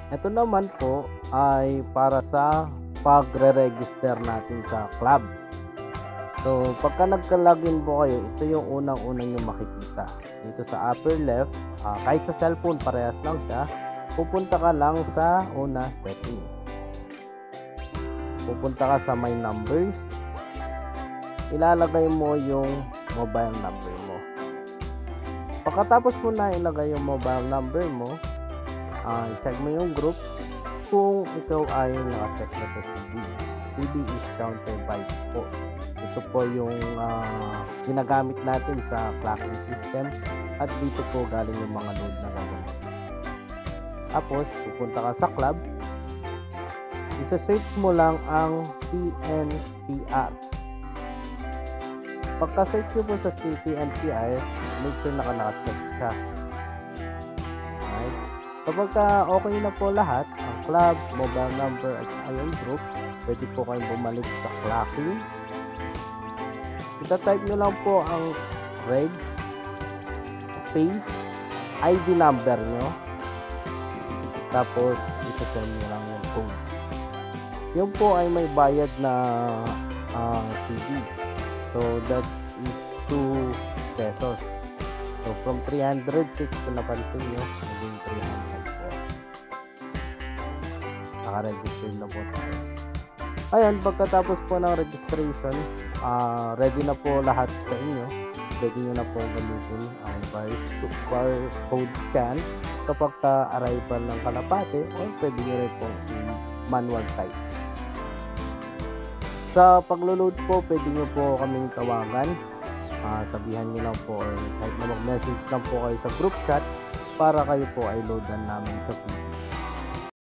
Ito naman po ay para sa pagre-register natin sa club. So, pagka nagka-login po kayo, ito yung unang-unang yung makikita. Dito sa upper left, kahit sa cellphone, parehas lang siya. Pupunta ka lang sa una, settings. Pupunta ka sa my numbers. Ilalagay mo yung mobile number mo. Pagkatapos mo na ilagay yung mobile number mo, check mo yung group kung ikaw ay naka-check na sa CD. CD is counter by po. Ito po yung ginagamit natin sa clocking system at dito po galing yung mga load na gagawin. Tapos, pupunta ka sa club. Isa-search mo lang ang TNPR. Pagka-search nyo po sa TNPR, make sure naka-check siya. Alright. Kapag okay na po lahat, ang club, mobile number at yung group, pwede po kayong bumalik sa clocking. Ita-type nyo lang po ang reg space ID number nyo, tapos isa-send nyo lang yung code. Yung po ay may bayad na CD. So that is 2 pesos. So from 306 kung napansin nyo, naging 300 po. Naka-register na po tayo. Ayan, pagkatapos po ng registration, ready na po lahat sa inyo. Pwede nyo na po gamitin ang barcode scan kapag arrival ng Kalapate, o pwede nyo rin po manual type. Sa paglo-load po, pwede nyo po kaming tawagan. Sabihan nyo lang po or kahit na mag-message lang po kayo sa group chat para kayo po ay loadan namin sa CD.